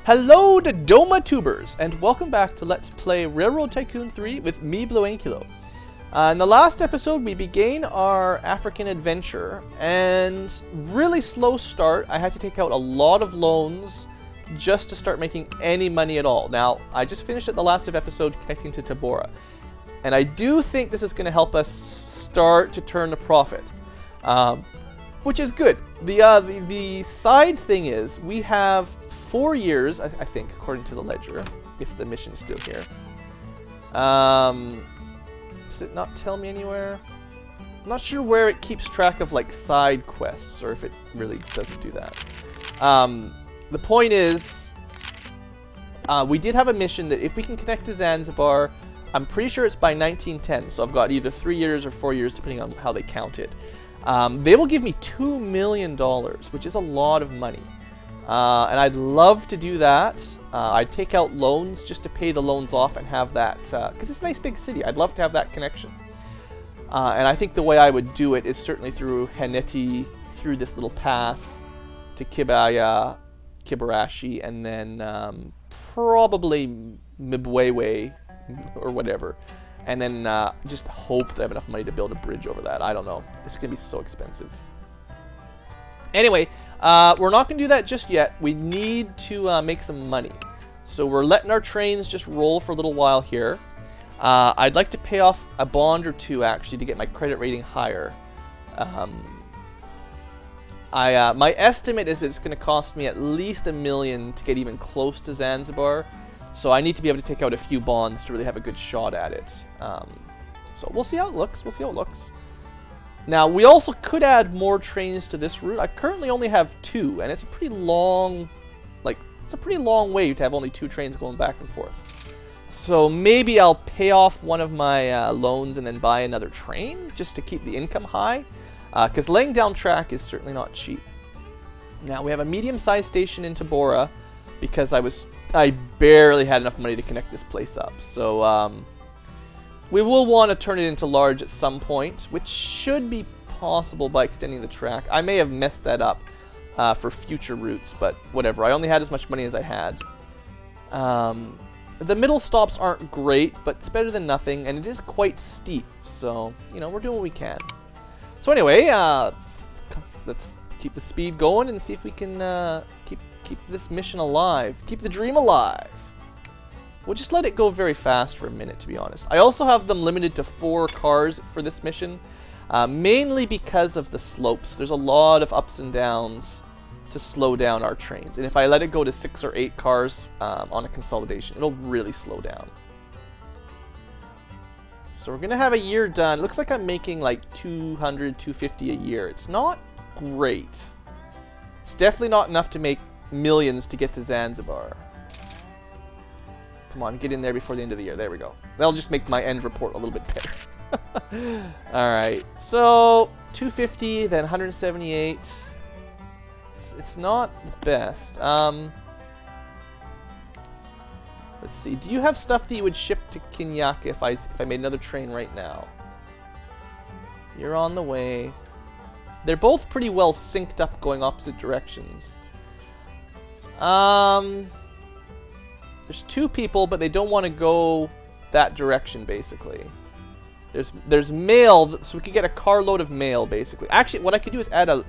Hello to Doma Tubers, and welcome back to Let's Play Railroad Tycoon 3 with me, BlueAnkylo. In the last episode, we began our African adventure, and really slow start. I had to take out a lot of loans just to start making any money at all. Now, I just finished at the last episode connecting to Tabora, and I do think this is going to help us start to turn a profit, which is good. The side thing is we have 4 years, I think, according to the ledger, if the mission's still here. Does it not tell me anywhere? I'm not sure where it keeps track of like side quests, or if it really doesn't do that. The point is, we did have a mission that if we can connect to Zanzibar, I'm pretty sure it's by 1910, so I've got either 3 years or 4 years, depending on how they count it. They will give me $2 million, which is a lot of money. And I'd love to do that. I'd take out loans just to pay the loans off and have that, because it's a nice big city. I'd love to have that connection. And I think the way I would do it is certainly through Heneti, through this little pass to Kibaya, Kibarashi, and then probably Mbwewe or whatever. And then just hope that I have enough money to build a bridge over that. I don't know. It's going to be so expensive. Anyway, we're not going to do that just yet. We need to make some money. So we're letting our trains just roll for a little while here. I'd like to pay off a bond or two, actually, to get my credit rating higher. My estimate is that it's going to cost me at least $1 million to get even close to Zanzibar. So I need to be able to take out a few bonds to really have a good shot at it. So we'll see how it looks. Now, we also could add more trains to this route. I currently only have 2, and it's a pretty long, way to have only 2 trains going back and forth. So maybe I'll pay off one of my loans and then buy another train just to keep the income high, because laying down track is certainly not cheap. Now, we have a medium-sized station in Tabora because I barely had enough money to connect this place up. So, we will want to turn it into large at some point, which should be possible by extending the track. I may have messed that up for future routes, but whatever. I only had as much money as I had. The middle stops aren't great, but it's better than nothing, and it is quite steep. So, you know, we're doing what we can. So anyway, let's keep the speed going and see if we can keep this mission alive. Keep the dream alive. We'll just let it go very fast for a minute, to be honest. I also have them limited to 4 cars for this mission, mainly because of the slopes. There's a lot of ups and downs to slow down our trains. And if I let it go to 6 or 8 cars on a consolidation, it'll really slow down. So we're going to have a year done. Looks like I'm making like 200, 250 a year. It's not great. It's definitely not enough to make millions to get to Zanzibar. Come on, get in there before the end of the year. There we go. That'll just make my end report a little bit better. Alright, so 250, then 178. It's not the best. Let's see. Do you have stuff that you would ship to Kinyaka if I made another train right now? You're on the way. They're both pretty well synced up going opposite directions. There's 2 people, but they don't want to go that direction, basically. There's mail, so we could get a carload of mail, basically. Actually, what I could do is I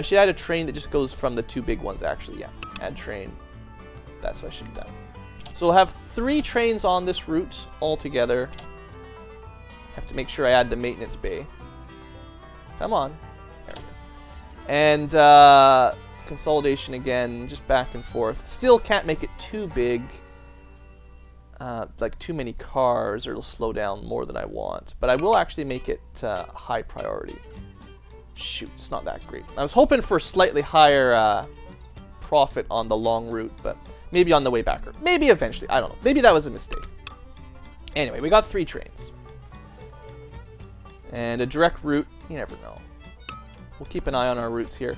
should add a train that just goes from the 2 big ones, actually. Yeah, add train. That's what I should have done. So we'll have 3 trains on this route altogether. Have to make sure I add the maintenance bay. Come on. There it is. And, consolidation again, just back and forth. Still can't make it too big, like too many cars, or it'll slow down more than I want. But I will actually make it high priority. Shoot, it's not that great. I was hoping for a slightly higher profit on the long route, but maybe on the way back, or maybe eventually. I don't know. Maybe that was a mistake. Anyway, we got 3 trains. And a direct route, you never know. We'll keep an eye on our routes here.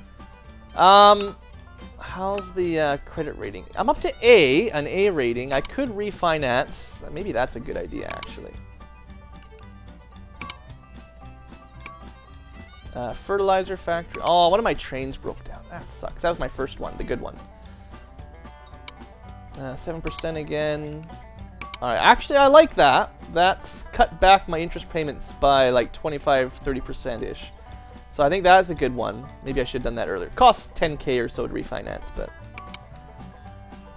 How's the credit rating? I'm up to A, an A rating. I could refinance. Maybe that's a good idea, actually. Fertilizer factory. Oh, one of my trains broke down. That sucks. That was my first one, the good one. 7% again. Alright, actually I like that. That's cut back my interest payments by like 25-30%-ish. So I think that is a good one. Maybe I should have done that earlier. It costs 10k or so to refinance, but...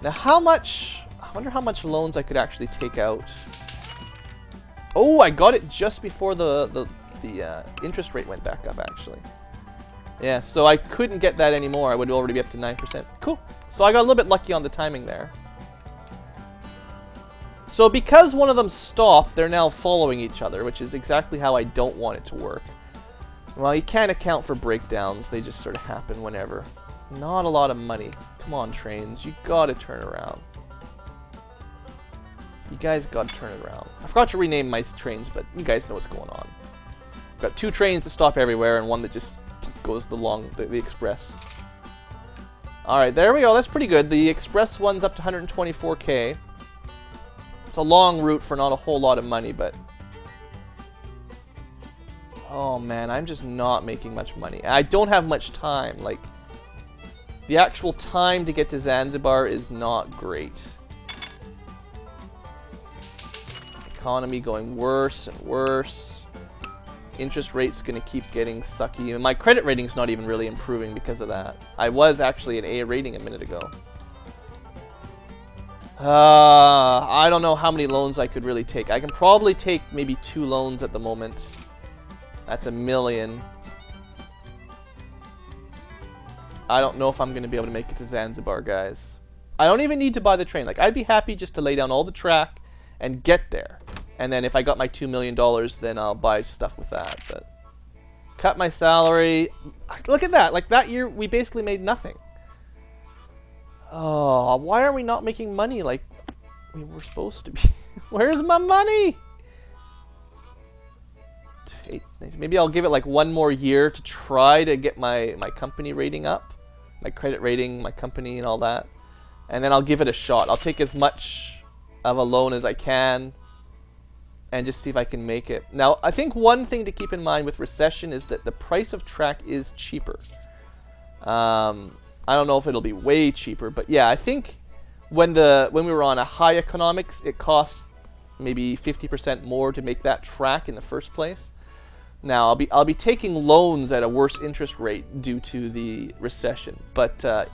Now how much... I wonder how much loans I could actually take out. Oh, I got it just before the interest rate went back up, actually. Yeah, so I couldn't get that anymore. I would already be up to 9%. Cool. So I got a little bit lucky on the timing there. So because one of them stopped, they're now following each other, which is exactly how I don't want it to work. Well, you can't account for breakdowns. They just sort of happen whenever. Not a lot of money. Come on, trains. You gotta turn around. You guys gotta turn it around. I forgot to rename my trains, but you guys know what's going on. I've got 2 trains that stop everywhere and one that just goes the express. Alright, there we go. That's pretty good. The express one's up to 124k. It's a long route for not a whole lot of money, but... Oh man, I'm just not making much money. I don't have much time. Like, the actual time to get to Zanzibar is not great. Economy going worse and worse. Interest rate's gonna keep getting sucky. And my credit rating's not even really improving because of that. I was actually an A rating a minute ago. I don't know how many loans I could really take. I can probably take maybe 2 loans at the moment. That's $1 million. I don't know if I'm gonna be able to make it to Zanzibar, guys. I don't even need to buy the train. Like, I'd be happy just to lay down all the track and get there. And then if I got my $2 million, then I'll buy stuff with that. But cut my salary. Look at that. Like, that year, we basically made nothing. Oh, why are we not making money like we were supposed to be? Where's my money? Maybe I'll give it like 1 more year to try to get my company rating up. My credit rating, my company, and all that. And then I'll give it a shot. I'll take as much of a loan as I can and just see if I can make it. Now, I think one thing to keep in mind with recession is that the price of track is cheaper. I don't know if it'll be way cheaper, but yeah, I think when we were on a high economics, it cost maybe 50% more to make that track in the first place. Now, I'll be taking loans at a worse interest rate due to the recession, but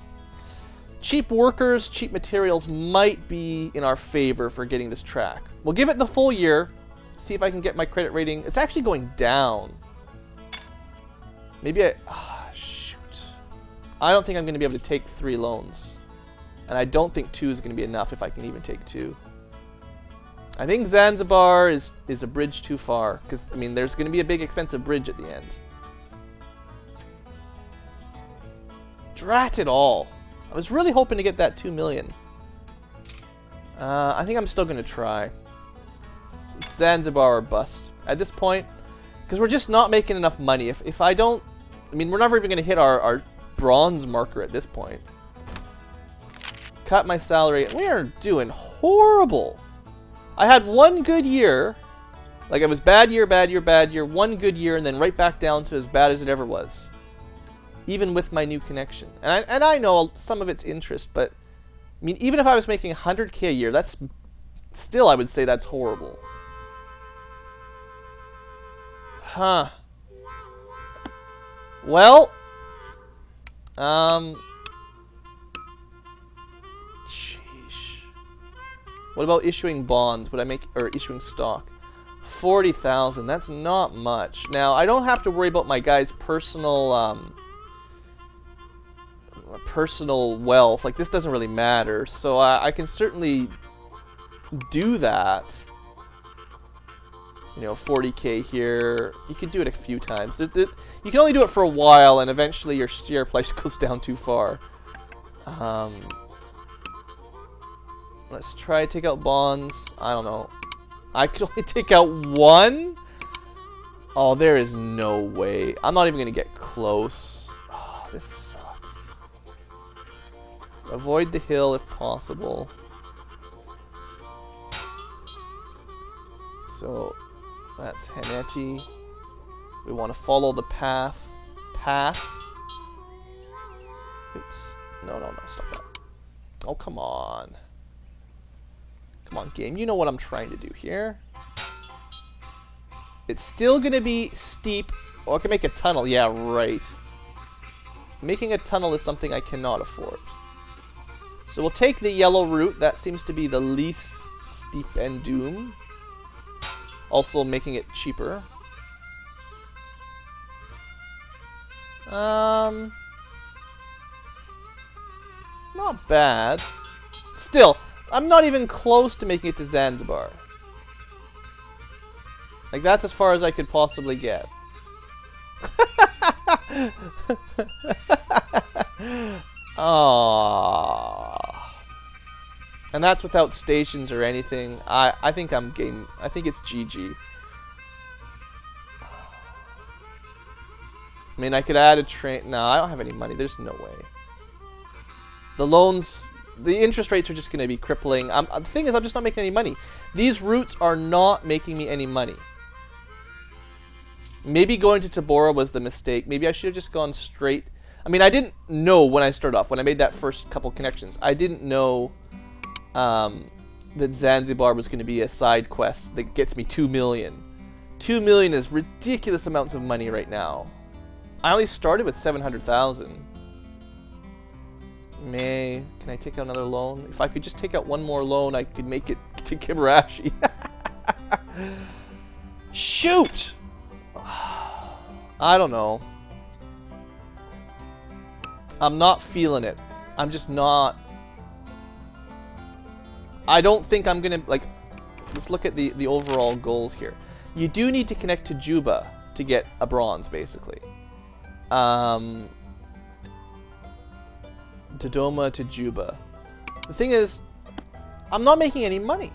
cheap workers, cheap materials might be in our favor for getting this track. We'll give it the full year, see if I can get my credit rating. It's actually going down. Maybe shoot. I don't think I'm going to be able to take 3 loans. And I don't think 2 is going to be enough if I can even take 2. I think Zanzibar is a bridge too far, because, I mean, there's going to be a big expensive bridge at the end. Drat it all. I was really hoping to get that 2 million. I think I'm still going to try. It's Zanzibar or bust at this point, because we're just not making enough money. If I don't, I mean, we're never even going to hit our bronze marker at this point. Cut my salary. We are doing horrible. I had 1 good year. Like, it was bad year, bad year, bad year. 1 good year, and then right back down to as bad as it ever was. Even with my new connection. And I know some of it's interest, but I mean, even if I was making 100k a year, that's still, I would say that's horrible. Huh. Well, sheesh. What about issuing bonds? Would I make, or issuing stock? 40,000. That's not much. Now, I don't have to worry about my guy's personal wealth. Like, this doesn't really matter. So I can certainly do that. You know, 40k here. You can do it a few times. You can only do it for a while, and eventually your share price goes down too far. Let's try to take out bonds. I don't know. I could only take out 1? Oh, there is no way. I'm not even going to get close. Oh, this sucks. Avoid the hill if possible. So, that's Haneti. We want to follow the path. Pass. Oops. No, stop that. Oh, come on. Come on, game. You know what I'm trying to do here. It's still going to be steep. Oh, I can make a tunnel. Yeah, right. Making a tunnel is something I cannot afford. So we'll take the yellow route. That seems to be the least steep and doom. Also making it cheaper. Not bad. Still, I'm not even close to making it to Zanzibar. Like, that's as far as I could possibly get. Aww. And that's without stations or anything. I think I'm game. I think it's GG. I mean, I could add a train. No, I don't have any money. There's no way. The loans, the interest rates are just going to be crippling. The thing is, I'm just not making any money. These routes are not making me any money. Maybe going to Tabora was the mistake. Maybe I should have just gone straight. I mean, I didn't know when I started off, when I made that first couple connections. I didn't know that Zanzibar was going to be a side quest that gets me 2 million. 2 million is ridiculous amounts of money right now. I only started with 700,000. Can I take out another loan? If I could just take out one more loan, I could make it to Kibarashi. Shoot! I don't know. I'm not feeling it. I'm just not. I don't think I'm gonna, like, let's look at the overall goals here. You do need to connect to Juba to get a bronze, basically. Dodoma to Juba. The thing is, I'm not making any money.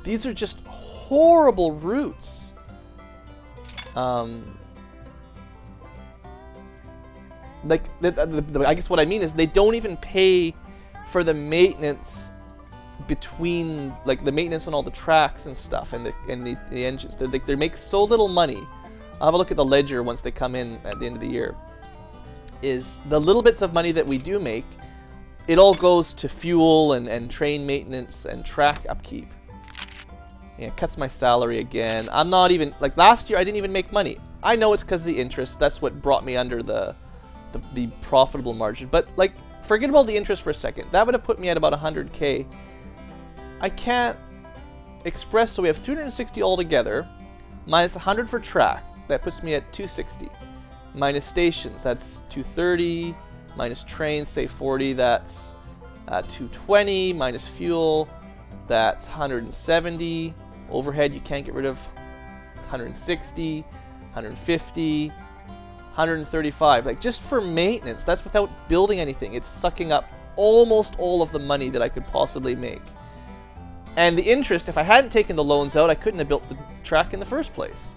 These are just horrible routes. Like, I guess what I mean is they don't even pay for the maintenance between, like, the maintenance on all the tracks and stuff and the engines. They make so little money. I'll have a look at the ledger once they come in at the end of the year. Is the little bits of money that we do make, it all goes to fuel and train maintenance and track upkeep. Yeah, it cuts my salary again. I'm not even, like, last year I didn't even make money. I know it's because of the interest. That's what brought me under the profitable margin. But, like, forget about the interest for a second. That would have put me at about 100K. I can't express, so we have 360 altogether, minus 100 for track. That puts me at 260. Minus stations, that's 230. Minus trains, say 40, that's 220. Minus fuel, that's 170. Overhead, you can't get rid of 160, 150, 135. Like, just for maintenance, that's without building anything. It's sucking up almost all of the money that I could possibly make. And the interest, if I hadn't taken the loans out, I couldn't have built the track in the first place.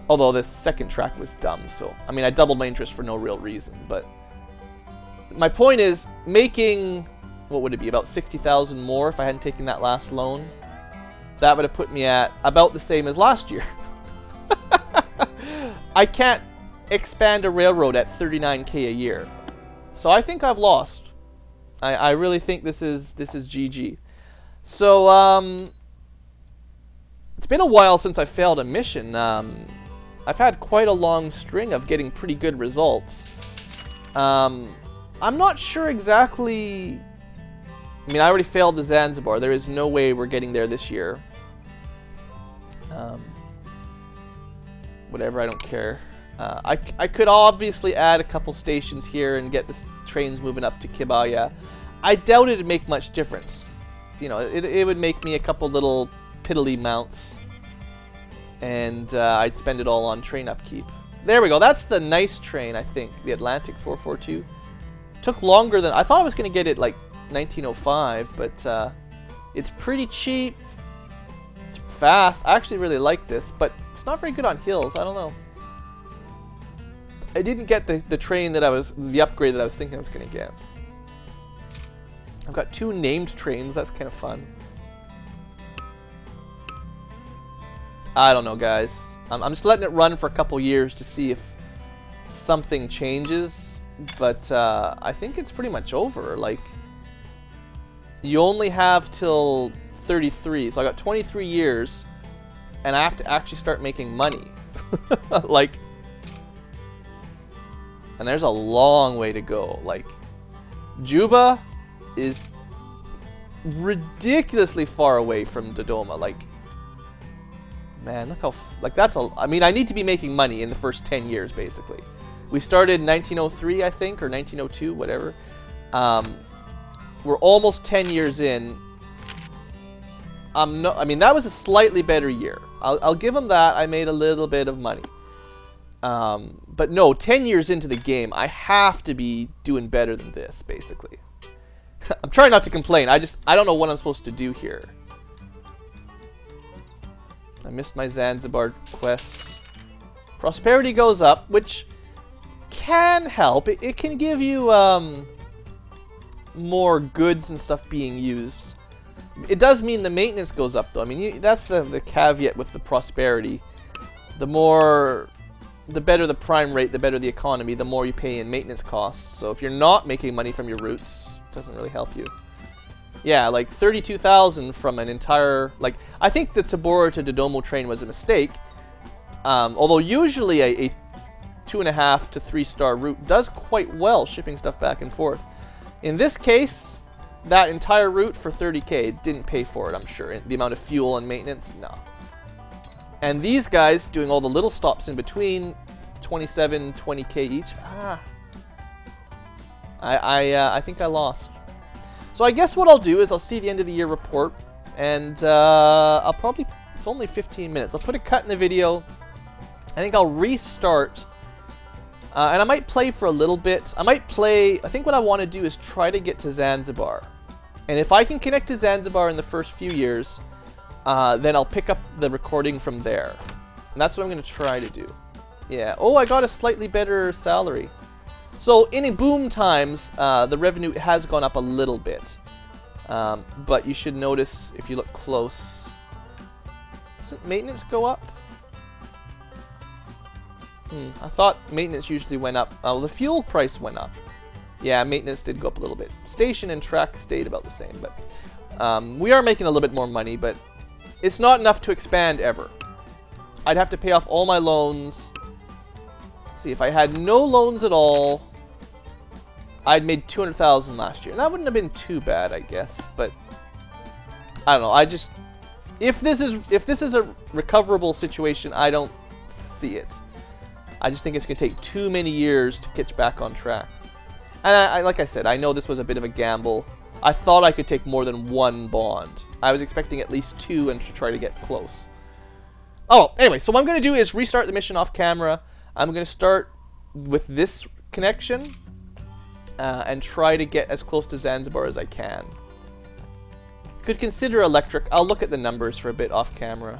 Although this second track was dumb, so, I mean, I doubled my interest for no real reason. But my point is, making, what would it be, about 60,000 more if I hadn't taken that last loan? That would have put me at about the same as last year. I can't expand a railroad at 39K a year. So I think I've lost. I really think this is GG. So, it's been a while since I failed a mission. I've had quite a long string of getting pretty good results. I'm not sure exactly. I mean, I already failed the Zanzibar. There is no way we're getting there this year. Whatever, I don't care. I could obviously add a couple stations here and get the trains moving up to Kibaya. I doubt it'd make much difference. You know, it would make me a couple little piddly mounts. And I'd spend it all on train upkeep. There we go. That's the nice train, I think. The Atlantic 442. Took longer than... I thought I was going to get it like 1905, but it's pretty cheap. It's fast. I actually really like this, but it's not very good on hills. I don't know. I didn't get the train that the upgrade that I was thinking I was going to get. I've got 2 named trains. That's kind of fun. I don't know, guys. I'm just letting it run for a couple years to see if something changes. But I think it's pretty much over. Like, you only have till 33. So I got 23 years, and I have to actually start making money. Like, and there's a long way to go. Like, Juba is ridiculously far away from Dodoma. Like, man, look how, like, that's a, I mean, I need to be making money in the first 10 years, basically. We started in 1903, I think, or 1902, whatever. We're almost 10 years in. I mean, that was a slightly better year. I'll give them that. I made a little bit of money. But no, 10 years into the game, I have to be doing better than this, basically. I'm trying not to complain. I don't know what I'm supposed to do here. I missed my Zanzibar quest. Prosperity goes up, which can help. It can give you more goods and stuff being used. It does mean the maintenance goes up, though. I mean, that's the caveat with the prosperity. The better the prime rate, the better the economy, the more you pay in maintenance costs. So if you're not making money from your routes, it doesn't really help you. Yeah, like 32,000 from an entire, like, I think the Tabora to Dodoma train was a mistake. Although usually a 2.5 to 3-star route does quite well shipping stuff back and forth. In this case, that entire route for 30k didn't pay for it, I'm sure. The amount of fuel and maintenance, no. And these guys doing all the little stops in between, 27, 20k each. I think I lost. So I guess what I'll do is I'll see the end of the year report, and I'll probably, it's only 15 minutes. I'll put a cut in the video. I think I'll restart, and I might play for a little bit. I think what I want to do is try to get to Zanzibar. And if I can connect to Zanzibar in the first few years, then I'll pick up the recording from there. And that's what I'm going to try to do. Yeah. Oh, I got a slightly better salary. So in boom times, the revenue has gone up a little bit. But you should notice, if you look close, doesn't maintenance go up? I thought maintenance usually went up. Oh, the fuel price went up. Yeah, maintenance did go up a little bit. Station and track stayed about the same, but we are making a little bit more money, but it's not enough to expand ever. I'd have to pay off all my loans. Let's see, if I had no loans at all, I'd made 200,000 last year. And that wouldn't have been too bad, I guess, but I don't know. If this is a recoverable situation, I don't see it. I just think it's going to take too many years to catch back on track. And like I said, I know this was a bit of a gamble. I thought I could take more than one bond. I was expecting at least 2 and to try to get close. Oh, anyway, so what I'm going to do is restart the mission off camera. I'm going to start with this connection and try to get as close to Zanzibar as I can. Could consider electric. I'll look at the numbers for a bit off camera.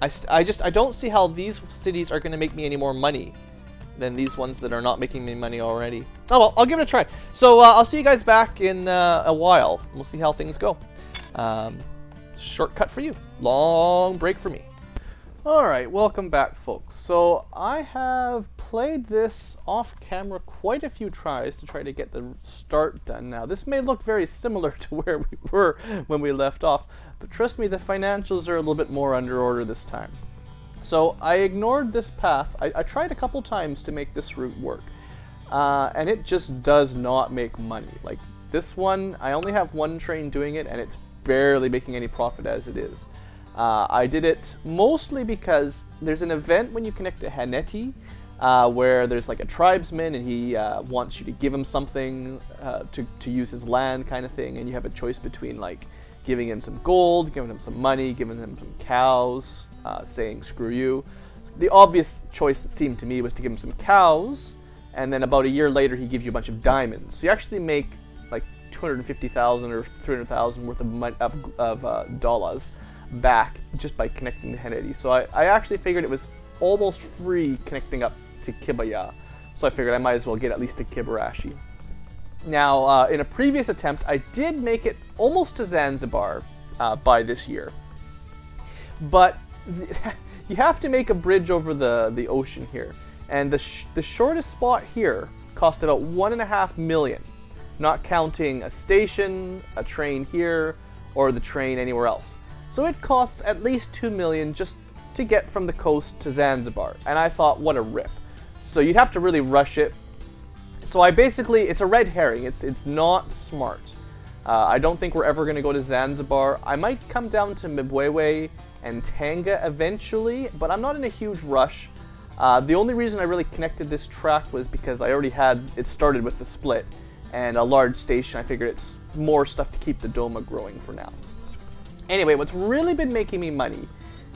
I don't see how these cities are going to make me any more money than these ones that are not making me money already. Oh well, I'll give it a try. So I'll see you guys back in a while. We'll see how things go. Shortcut for you. Long break for me. Alright, welcome back, folks. So I have played this off camera quite a few tries to try to get the start done. Now, this may look very similar to where we were when we left off, but trust me, the financials are a little bit more under order this time. So I ignored this path. I tried a couple times to make this route work, and it just does not make money. Like this one, I only have one train doing it, and it's barely making any profit as it is. I did it mostly because there's an event when you connect to Haneti, where there's like a tribesman and he wants you to give him something to use his land kind of thing, and you have a choice between like giving him some gold, giving him some money, giving him some cows, saying screw you. So the obvious choice that seemed to me was to give him some cows, and then about a year later he gives you a bunch of diamonds. So you actually make like 250,000 or 300,000 worth of dollars back just by connecting to Haneti. So I actually figured it was almost free connecting up to Kibaya. So I figured I might as well get at least to Kibarashi. Now, in a previous attempt, I did make it almost to Zanzibar by this year. But you have to make a bridge over the ocean here. And the shortest spot here cost about 1.5 million. not counting a station, a train here, or the train anywhere else. So it costs at least 2 million just to get from the coast to Zanzibar. And I thought, what a rip. So you'd have to really rush it. So it's a red herring. It's not smart. I don't think we're ever going to go to Zanzibar. I might come down to Mbwewe and Tanga eventually, but I'm not in a huge rush. The only reason I really connected this track was because I already had it started with the split and a large station. I figured it's more stuff to keep the Doma growing for now. Anyway, what's really been making me money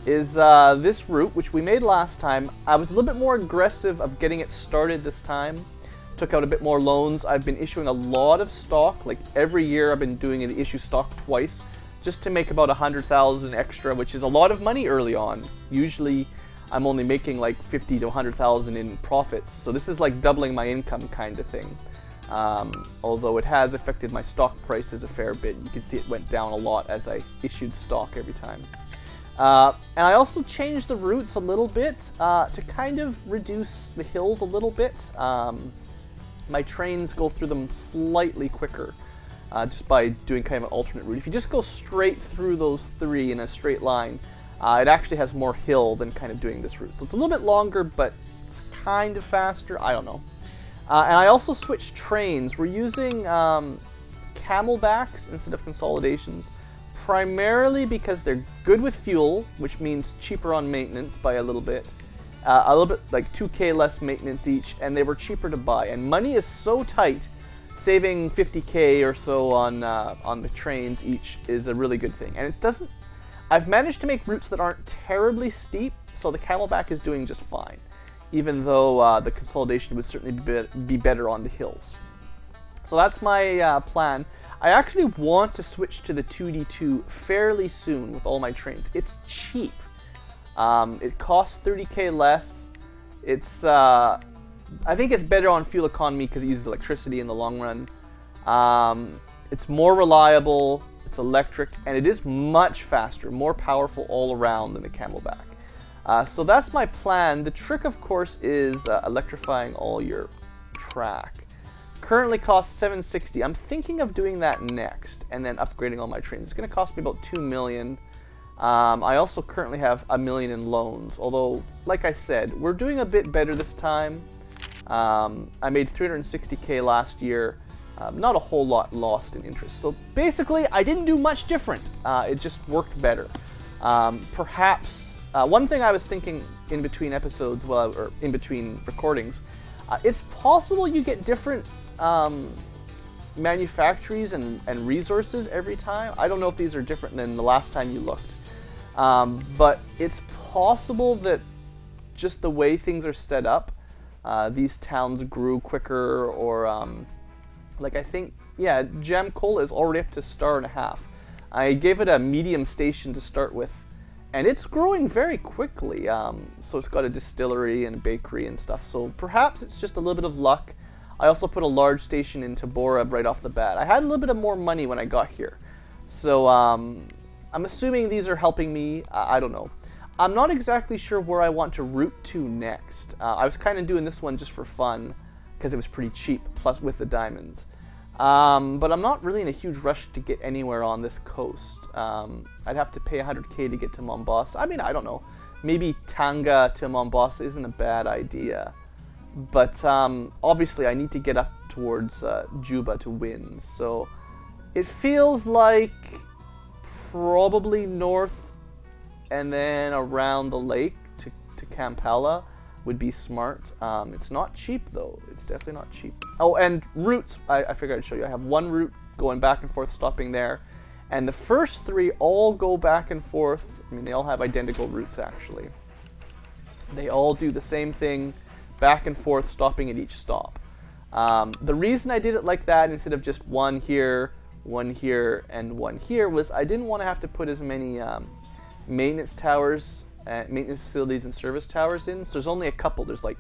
is this route, which we made last time. I was a little bit more aggressive of getting it started this time. Took out a bit more loans. I've been issuing a lot of stock. Like every year I've been doing the issue stock twice just to make about 100,000 extra, which is a lot of money early on. Usually I'm only making like 50 to 100,000 in profits. So this is like doubling my income kind of thing. Although it has affected my stock prices a fair bit. You can see it went down a lot as I issued stock every time. And I also changed the routes a little bit to kind of reduce the hills a little bit. My trains go through them slightly quicker just by doing kind of an alternate route. If you just go straight through those three in a straight line, it actually has more hill than kind of doing this route. So it's a little bit longer, but it's kind of faster. I don't know. And I also switched trains. We're using camelbacks instead of consolidations, primarily because they're good with fuel, which means cheaper on maintenance by a little bit, like 2K less maintenance each, and they were cheaper to buy. And money is so tight, saving 50K or so on the trains each is a really good thing. And it doesn't. I've managed to make routes that aren't terribly steep, so the camelback is doing just fine, even though the consolidation would certainly be better on the hills. So that's my plan. I actually want to switch to the 2D2 fairly soon with all my trains. It's cheap. It costs 30K less. It's I think it's better on fuel economy because it uses electricity in the long run. It's more reliable, it's electric, and it is much faster, more powerful all around than the camelback. So that's my plan. The trick, of course, is electrifying all your track. Currently costs 760. I'm thinking of doing that next and then upgrading all my trains. It's going to cost me about 2 million. I also currently have 1 million in loans, although, like I said, we're doing a bit better this time. I made 360K last year. Not a whole lot lost in interest. So basically, I didn't do much different. It just worked better. Perhaps one thing I was thinking in between episodes, or in between recordings, it's possible you get different manufactories and resources every time. I don't know if these are different than the last time you looked. But it's possible that just the way things are set up, these towns grew quicker, or like I think, yeah, Jamcola is already up to 1.5 stars. I gave it a medium station to start with, and it's growing very quickly. So it's got a distillery and a bakery and stuff. So perhaps it's just a little bit of luck. I also put a large station in Tabora right off the bat. I had a little bit of more money when I got here. So I'm assuming these are helping me. I don't know. I'm not exactly sure where I want to route to next. I was kind of doing this one just for fun because it was pretty cheap, plus with the diamonds. But I'm not really in a huge rush to get anywhere on this coast. I'd have to pay 100K to get to Mombasa. I mean, I don't know. Maybe Tanga to Mombasa isn't a bad idea. But obviously I need to get up towards Juba to win. So it feels like probably north and then around the lake to Kampala would be smart. It's not cheap though. It's definitely not cheap. Oh, and routes, I figured I'd show you. I have one route going back and forth, stopping there. And the first three all go back and forth. I mean, they all have identical routes actually. They all do the same thing, back and forth, stopping at each stop. The reason I did it like that instead of just one here, and one here was I didn't want to have to put as many maintenance towers, maintenance facilities and service towers in. So there's only a couple. There's like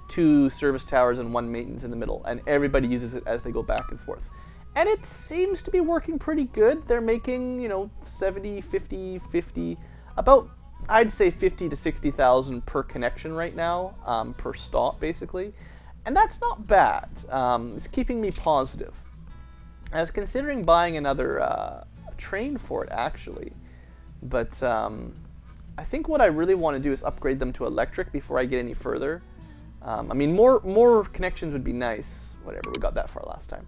2 service towers and 1 maintenance in the middle, and everybody uses it as they go back and forth. And it seems to be working pretty good. They're making, 70, 50, 50, about, I'd say 50 to 60,000 per connection right now, per stop basically. And that's not bad. It's keeping me positive. I was considering buying another train for it, actually. But I think what I really want to do is upgrade them to electric before I get any further. I mean, more connections would be nice. Whatever, we got that far last time.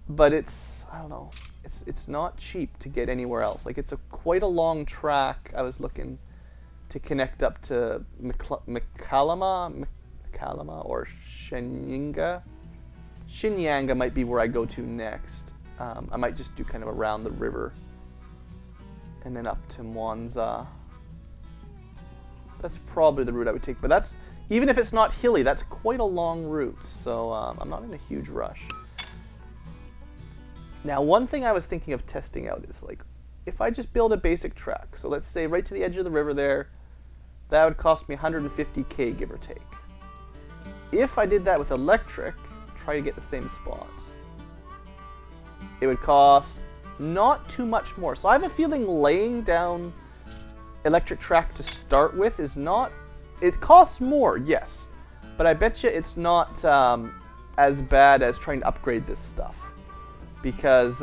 But it's, I don't know, it's not cheap to get anywhere else. Like, it's quite a long track. I was looking to connect up to Mkalama or Shinyanga. Shinyanga might be where I go to next. I might just do kind of around the river and then up to Mwanza. That's probably the route I would take, but that's, even if it's not hilly, that's quite a long route, so I'm not in a huge rush. Now, one thing I was thinking of testing out is, like, if I just build a basic track, so let's say right to the edge of the river there, that would cost me 150k, give or take. If I did that with electric, try to get the same spot, it would cost not too much more. So I have a feeling laying down electric track to start with is not, it costs more, yes, but I bet you it's not as bad as trying to upgrade this stuff. Because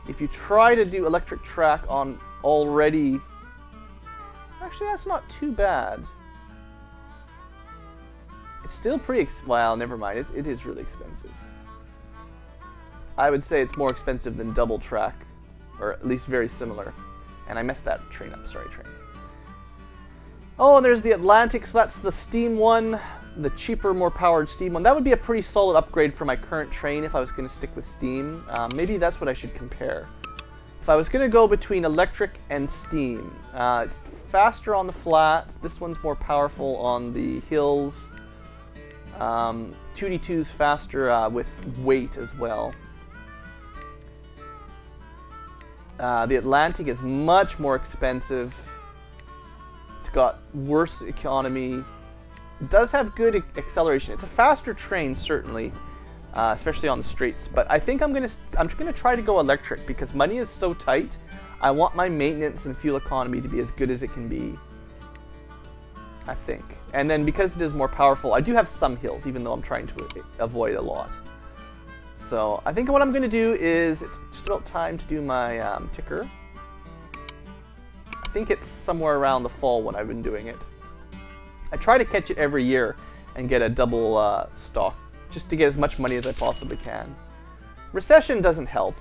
if you try to do electric track on already, actually that's not too bad. It's still pretty, well, never mind, it is really expensive. I would say it's more expensive than double track, or at least very similar. And I messed that train up, sorry train. Oh, and there's the Atlantic, so that's the steam one. The cheaper, more powered steam one. That would be a pretty solid upgrade for my current train if I was going to stick with steam. Maybe that's what I should compare. If I was going to go between electric and steam, it's faster on the flats. This one's more powerful on the hills. 2D2's faster with weight as well. The Atlantic is much more expensive. It's got worse economy. It does have good acceleration. It's a faster train, certainly, especially on the straights. But I think I'm just gonna try to go electric because money is so tight. I want my maintenance and fuel economy to be as good as it can be, I think. And then because it is more powerful, I do have some hills, even though I'm trying to avoid a lot. So I think what I'm gonna do is, it's just about time to do my ticker. I think it's somewhere around the fall when I've been doing it. I try to catch it every year and get a double stock, just to get as much money as I possibly can. Recession doesn't help.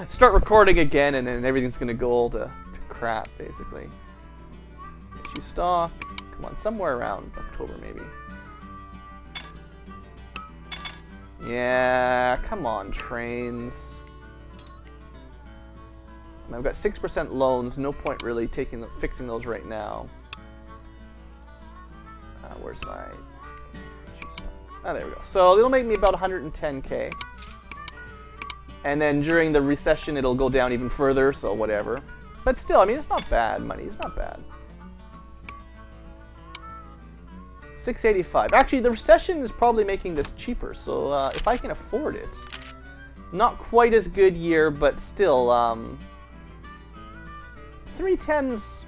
Start recording again and then everything's going to go all to crap, basically. Issue stock, come on, somewhere around October maybe. Yeah, come on, trains. I've got 6% loans, no point really fixing those right now. Where's my... Oh, there we go. So it'll make me about 110k. And then during the recession, it'll go down even further, so whatever. But still, I mean, it's not bad money. It's not bad. 685. Actually, the recession is probably making this cheaper, so if I can afford it. Not quite as good year, but still, 310s...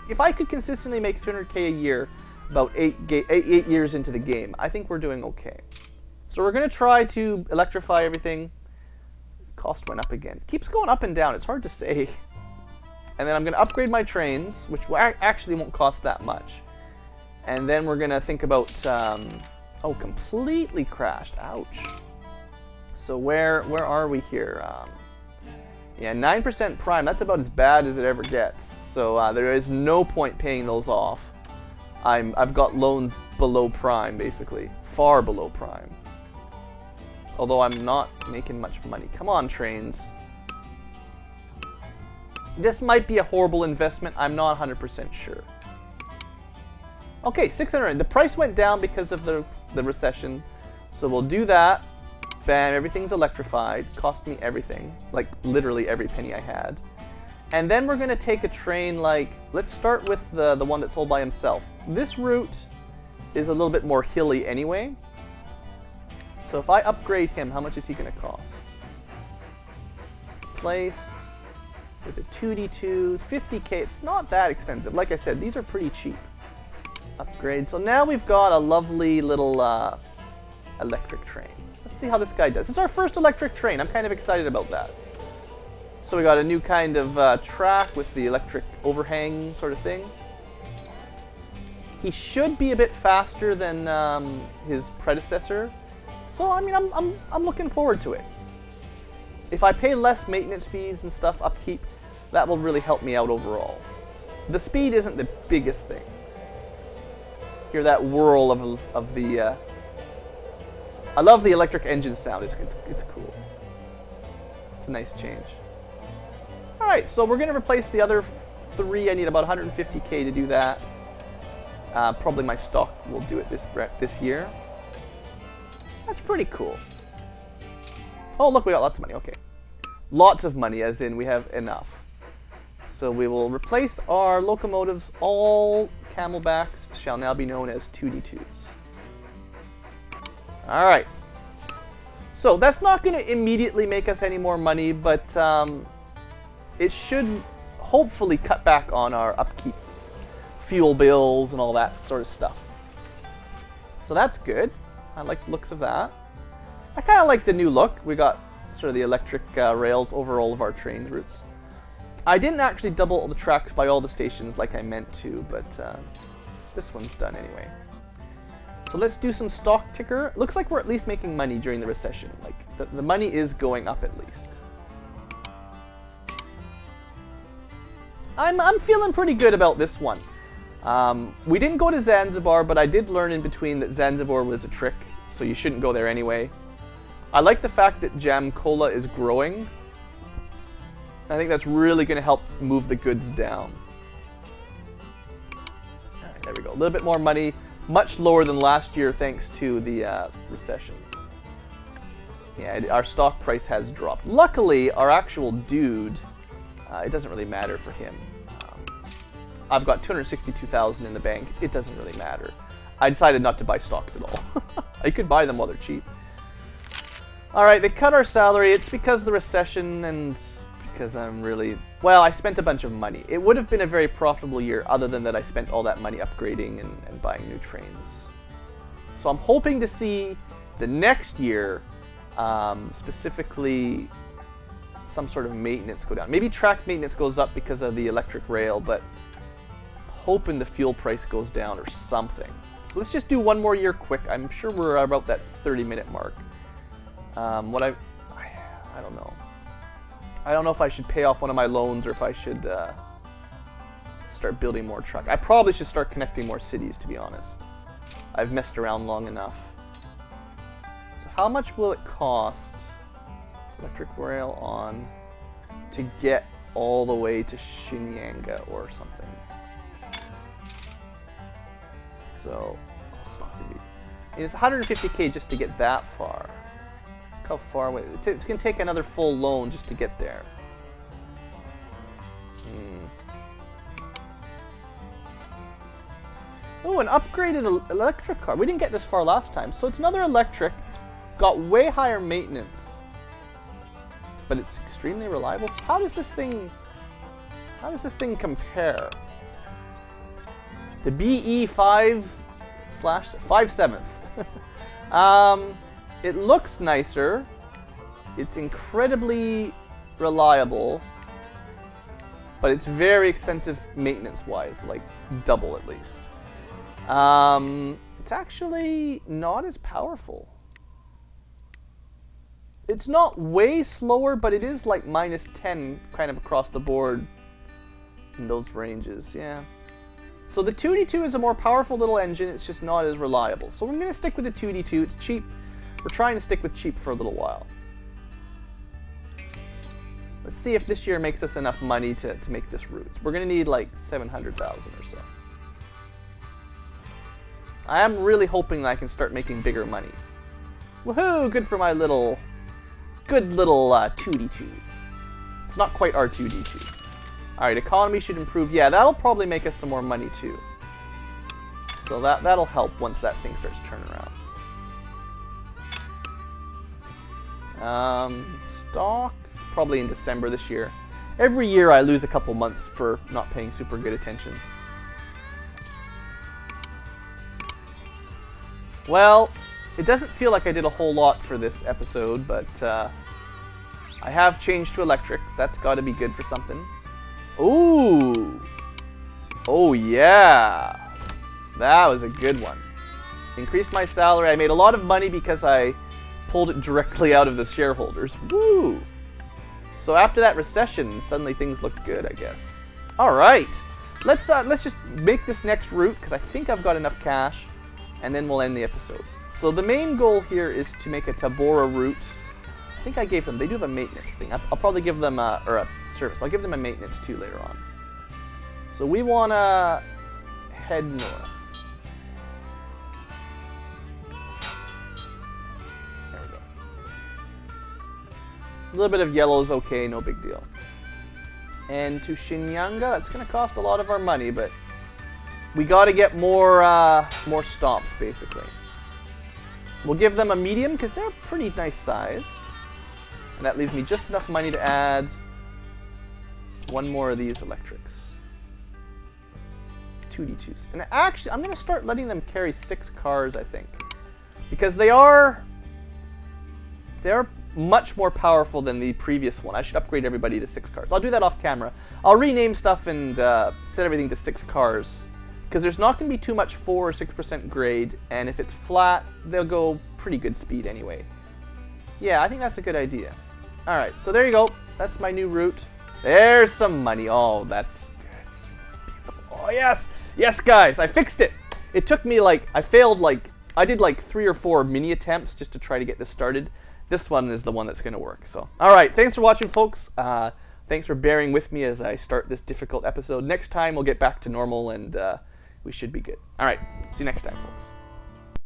If I could consistently make 300k a year, about 8 years into the game, I think we're doing okay. So we're going to try to electrify everything. Cost went up again. Keeps going up and down. It's hard to say. And then I'm going to upgrade my trains, which actually won't cost that much. And then we're going to think about... oh, completely crashed. Ouch. So where are we here? Yeah, 9% prime. That's about as bad as it ever gets. So there is no point paying those off. I've got loans below prime, basically. Far below prime. Although I'm not making much money. Come on, trains. This might be a horrible investment. I'm not 100% sure. Okay, 600. The price went down because of the recession. So we'll do that. Bam, everything's electrified. Cost me everything. Like, literally every penny I had. And then we're going to take a train like, let's start with the one that's sold by himself. This route is a little bit more hilly anyway. So if I upgrade him, how much is he going to cost? Place with a 2D2, 50k. It's not that expensive. Like I said, these are pretty cheap. Upgrade. So now we've got a lovely little electric train. Let's see how this guy does. This is our first electric train. I'm kind of excited about that. So we got a new kind of track with the electric overhang sort of thing. He should be a bit faster than his predecessor. So I mean, I'm looking forward to it. If I pay less maintenance fees and stuff, upkeep, that will really help me out overall. The speed isn't the biggest thing. Hear that whirl of the... I love the electric engine sound. It's cool. It's a nice change. Alright, so we're going to replace the other 3. I need about 150k to do that. Probably my stock will do it this year. That's pretty cool. Oh, look, we got lots of money. Okay. Lots of money, as in we have enough. So we will replace our locomotives. All camelbacks shall now be known as 2D2s. Alright. So that's not going to immediately make us any more money, but it should hopefully cut back on our upkeep, fuel bills, and all that sort of stuff. So that's good. I like the looks of that. I kind of like the new look. We got sort of the electric rails over all of our train routes. I didn't actually double all the tracks by all the stations like I meant to, but this one's done anyway. So let's do some stock ticker. Looks like we're at least making money during the recession. Like the money is going up at least. I'm feeling pretty good about this one. We didn't go to Zanzibar, but I did learn in between that Zanzibar was a trick, so you shouldn't go there anyway. I like the fact that Jam Cola is growing. I think that's really going to help move the goods down. Alright, there we go. A little bit more money. Much lower than last year thanks to the recession. Yeah, our stock price has dropped. Luckily, our actual dude, it doesn't really matter for him. I've got 262,000 in the bank. It doesn't really matter. I decided not to buy stocks at all. I could buy them while they're cheap. Alright, they cut our salary. It's because of the recession and because I'm really... Well, I spent a bunch of money. It would have been a very profitable year other than that I spent all that money upgrading and buying new trains. So I'm hoping to see the next year, specifically some sort of maintenance go down. Maybe track maintenance goes up because of the electric rail, but hoping the fuel price goes down or something. So let's just do one more year quick. I'm sure we're about that 30-minute mark. I don't know. I don't know if I should pay off one of my loans or if I should start building more truck. I probably should start connecting more cities, to be honest. I've messed around long enough. So how much will it cost, electric rail on, to get all the way to Shinyanga or something? So, it's 150k just to get that far. Look how far away. It's going to take another full loan just to get there. Oh, an upgraded electric car. We didn't get this far last time. So it's another electric. It's got way higher maintenance. But it's extremely reliable. So how does this thing compare? The BE5/57th. It looks nicer. It's incredibly reliable, but it's very expensive maintenance-wise, like double at least. It's actually not as powerful. It's not way slower, but it is like -10 kind of across the board in those ranges, yeah. So the 2D2 is a more powerful little engine, it's just not as reliable. So we're going to stick with the 2D2, it's cheap. We're trying to stick with cheap for a little while. Let's see if this year makes us enough money to make this route. We're going to need like 700,000 or so. I am really hoping that I can start making bigger money. Woohoo! Good for my good little 2D2. It's not quite our 2D2. Alright, economy should improve. Yeah, that'll probably make us some more money too. So that'll help once that thing starts turning around. Stock, probably in December this year. Every year I lose a couple months for not paying super good attention. Well, It doesn't feel like I did a whole lot for this episode, but I have changed to electric. That's got to be good for something. Ooh! Oh yeah! That was a good one. Increased my salary. I made a lot of money because I pulled it directly out of the shareholders. Woo! So after that recession, suddenly things looked good, I guess. All right, let's just make this next route because I think I've got enough cash, and then we'll end the episode. So the main goal here is to make a Tabora route. I think I gave them. They do have a maintenance thing. I'll probably give them or a service. I'll give them a maintenance too later on. So we wanna head north. There we go. A little bit of yellow is okay, no big deal. And to Shinyanga, that's going to cost a lot of our money, but we got to get more stops, basically. We'll give them a medium, because they're a pretty nice size. And that leaves me just enough money to add one more of these electrics. 2D2s. And actually, I'm going to start letting them carry 6 cars, I think. Because they are much more powerful than the previous one. I should upgrade everybody to 6 cars. I'll do that off camera. I'll rename stuff and set everything to 6 cars. Because there's not going to be too much 4 or 6% grade, and if it's flat, they'll go pretty good speed anyway. Yeah, I think that's a good idea. Alright, so there you go. That's my new route. There's some money. Oh, that's good. That's beautiful. Oh, yes! Yes, guys, I fixed it! It took me I did 3 or 4 mini attempts just to try to get this started. This one is the one that's going to work. So, all right. Thanks for watching, folks. Thanks for bearing with me as I start this difficult episode. Next time, we'll get back to normal, and we should be good. All right. See you next time, folks.